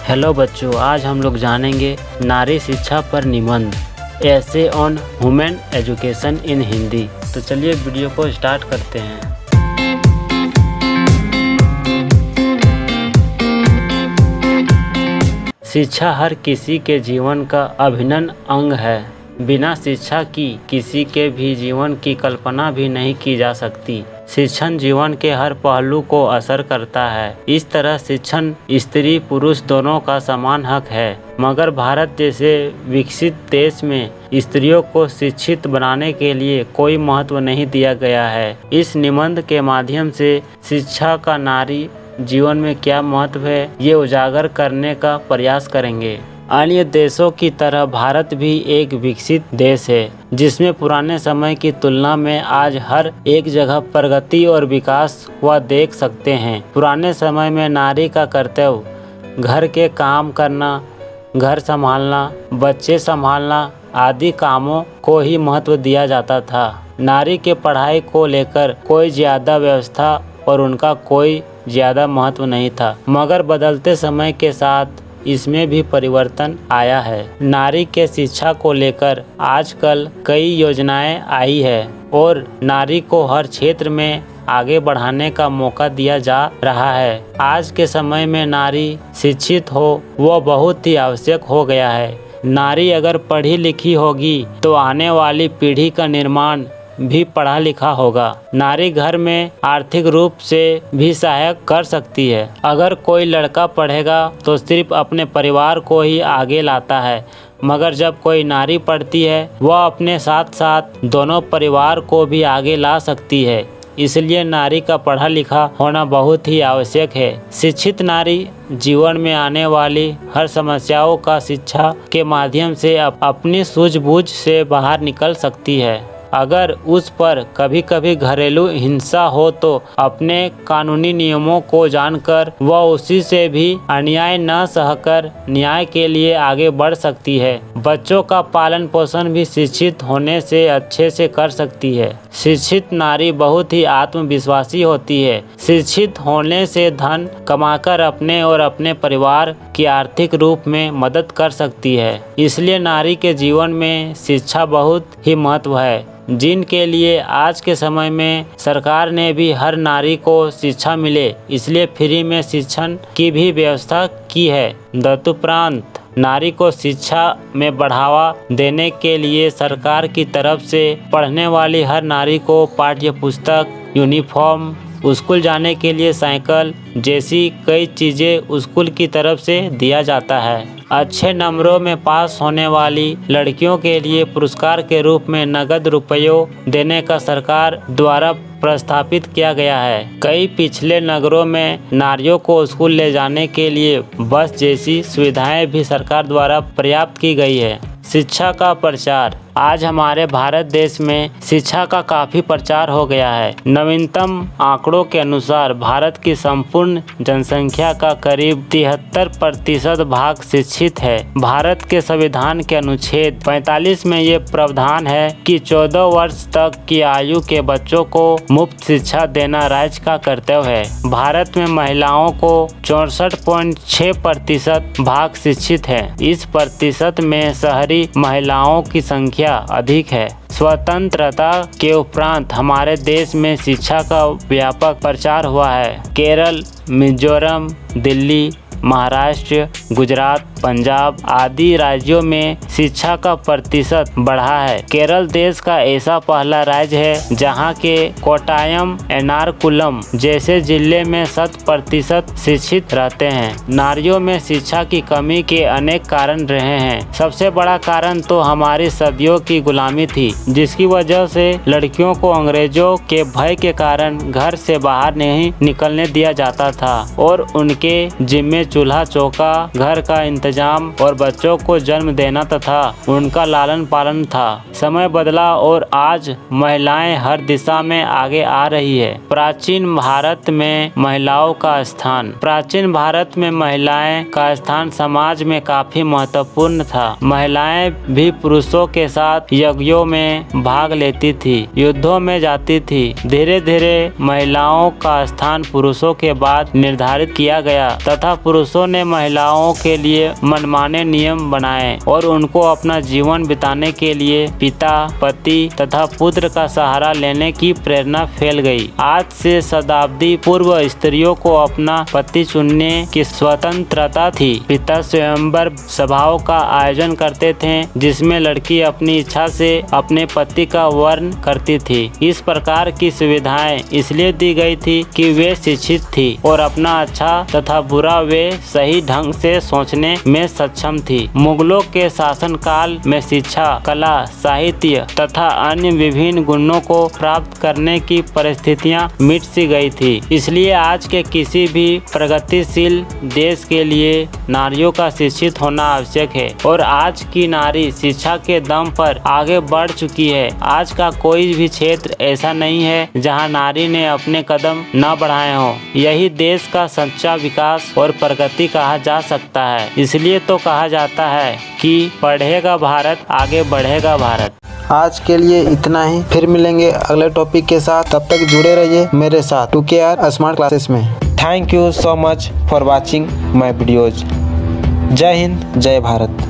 Hello बच्चों, आज हम लोग जानेंगे नारी शिक्षा पर निबंध ऐसे on women education in Hindi. तो चलिए वीडियो को स्टार्ट करते हैं। शिक्षा हर किसी के जीवन का अभिन्न अंग है। बिना शिक्षा की किसी के भी जीवन की कल्पना भी नहीं की जा सकती। शिक्षण जीवन के हर पहलू को असर करता है। इस तरह शिक्षण स्त्री पुरुष दोनों का समान हक है, मगर भारत जैसे विकसित देश में स्त्रियों को शिक्षित बनाने के लिए कोई महत्व नहीं दिया गया है। इस निबंध के माध्यम से शिक्षा का नारी जीवन में क्या महत्व है, ये उजागर करने का प्रयास करेंगे। अन्य देशों की तरह भारत भी एक विकसित देश है, जिसमें पुराने समय की तुलना में आज हर एक जगह प्रगति और विकास हुआ देख सकते हैं। पुराने समय में नारी का कर्तव्य घर के काम करना, घर संभालना, बच्चे संभालना आदि कामों को ही महत्व दिया जाता था। नारी के पढ़ाई को लेकर कोई ज़्यादा व्यवस्था और उनका कोई ज़्यादा महत्व नहीं था, मगर बदलते समय के साथ इसमें भी परिवर्तन आया है। नारी के शिक्षा को लेकर आजकल कई योजनाएं आई है और नारी को हर क्षेत्र में आगे बढ़ाने का मौका दिया जा रहा है। आज के समय में नारी शिक्षित हो वह बहुत ही आवश्यक हो गया है। नारी अगर पढ़ी लिखी होगी तो आने वाली पीढ़ी का निर्माण भी पढ़ा लिखा होगा। नारी घर में आर्थिक रूप से भी सहायक कर सकती है। अगर कोई लड़का पढ़ेगा तो सिर्फ अपने परिवार को ही आगे लाता है, मगर जब कोई नारी पढ़ती है वह अपने साथ साथ दोनों परिवार को भी आगे ला सकती है। इसलिए नारी का पढ़ा लिखा होना बहुत ही आवश्यक है। शिक्षित नारी जीवन में आने वाली हर समस्याओं का शिक्षा के माध्यम से अपनी सूझबूझ से बाहर निकल सकती है। अगर उस पर कभी कभी घरेलू हिंसा हो तो अपने कानूनी नियमों को जानकर वह उसी से भी अन्याय न सहकर न्याय के लिए आगे बढ़ सकती है। बच्चों का पालन पोषण भी शिक्षित होने से अच्छे से कर सकती है। शिक्षित नारी बहुत ही आत्मविश्वासी होती है। शिक्षित होने से धन कमाकर अपने और अपने परिवार की आर्थिक रूप में मदद कर सकती है। इसलिए नारी के जीवन में शिक्षा बहुत ही महत्व है, जिनके लिए आज के समय में सरकार ने भी हर नारी को शिक्षा मिले इसलिए फ्री में शिक्षण की भी व्यवस्था की है। तदुपरांत नारी को शिक्षा में बढ़ावा देने के लिए सरकार की तरफ से पढ़ने वाली हर नारी को पाठ्य पुस्तक, यूनिफॉर्म, स्कूल जाने के लिए साइकिल जैसी कई चीज़ें स्कूल की तरफ से दिया जाता है। अच्छे नंबरों में पास होने वाली लड़कियों के लिए पुरस्कार के रूप में नगद रुपयों देने का सरकार द्वारा प्रस्तावित किया गया है। कई पिछले नगरों में नारियों को स्कूल ले जाने के लिए बस जैसी सुविधाएं भी सरकार द्वारा पर्याप्त की गई है। शिक्षा का प्रचार। आज हमारे भारत देश में शिक्षा का काफ़ी प्रचार हो गया है। नवीनतम आंकड़ों के अनुसार भारत की संपूर्ण जनसंख्या का करीब 73% भाग शिक्षित है। भारत के संविधान के अनुच्छेद 45 में ये प्रावधान है कि 14 वर्ष तक की आयु के बच्चों को मुफ्त शिक्षा देना राज्य का कर्तव्य है। भारत में महिलाओं को 64.6% भाग शिक्षित है। इस प्रतिशत में शहरी महिलाओं की संख्या अधिक है। स्वतंत्रता के उपरांत हमारे देश में शिक्षा का व्यापक प्रचार हुआ है। केरल, मिजोरम, दिल्ली, महाराष्ट्र, गुजरात, पंजाब आदि राज्यों में शिक्षा का प्रतिशत बढ़ा है। केरल देश का ऐसा पहला राज्य है जहां के कोट्टायम, एर्नाकुलम जैसे जिले में 100% शिक्षित रहते हैं। नारियों में शिक्षा की कमी के अनेक कारण रहे हैं। सबसे बड़ा कारण तो हमारी सदियों की गुलामी थी, जिसकी वजह से लड़कियों को अंग्रेजों के भय के कारण घर से बाहर नहीं निकलने दिया जाता था और उनके जिम्मे चूल्हा चौका, घर का इंतजाम इंतजाम और बच्चों को जन्म देना तथा उनका लालन पालन था। समय बदला और आज महिलाएं हर दिशा में आगे आ रही है। प्राचीन भारत में महिलाओं का स्थान। प्राचीन भारत में महिलाएं का स्थान समाज में काफी महत्वपूर्ण था। महिलाएं भी पुरुषों के साथ यज्ञों में भाग लेती थी, युद्धों में जाती थी। धीरे धीरे महिलाओं का स्थान पुरुषों के बाद निर्धारित किया गया तथा पुरुषों ने महिलाओं के लिए मनमाने नियम बनाए और उनको अपना जीवन बिताने के लिए पिता, पति तथा पुत्र का सहारा लेने की प्रेरणा फैल गई। आज से शताब्दी पूर्व स्त्रियों को अपना पति चुनने की स्वतंत्रता थी। पिता स्वयंवर सभाओं का आयोजन करते थे जिसमें लड़की अपनी इच्छा से अपने पति का वर्ण करती थी। इस प्रकार की सुविधाएं इसलिए दी गई थी कि वे शिक्षित थी और अपना अच्छा तथा बुरा वे सही ढंग से सोचने में सक्षम थी। मुगलों के शासनकाल में शिक्षा, कला, साहित्य तथा अन्य विभिन्न गुणों को प्राप्त करने की परिस्थितियां मिट सी गई थी। इसलिए आज के किसी भी प्रगतिशील देश के लिए नारियों का शिक्षित होना आवश्यक है और आज की नारी शिक्षा के दम पर आगे बढ़ चुकी है। आज का कोई भी क्षेत्र ऐसा नहीं है जहां नारी ने अपने कदम न बढ़ाए हों। यही देश का सच्चा विकास और प्रगति कहा जा सकता है। इसलिए तो कहा जाता है कि पढ़ेगा भारत आगे बढ़ेगा भारत। आज के लिए इतना ही, फिर मिलेंगे अगले टॉपिक के साथ। तब तक जुड़े रहिए मेरे साथ 2KR स्मार्ट क्लासेस में। Thank you so much for watching my videos. जय हिंद, जय भारत।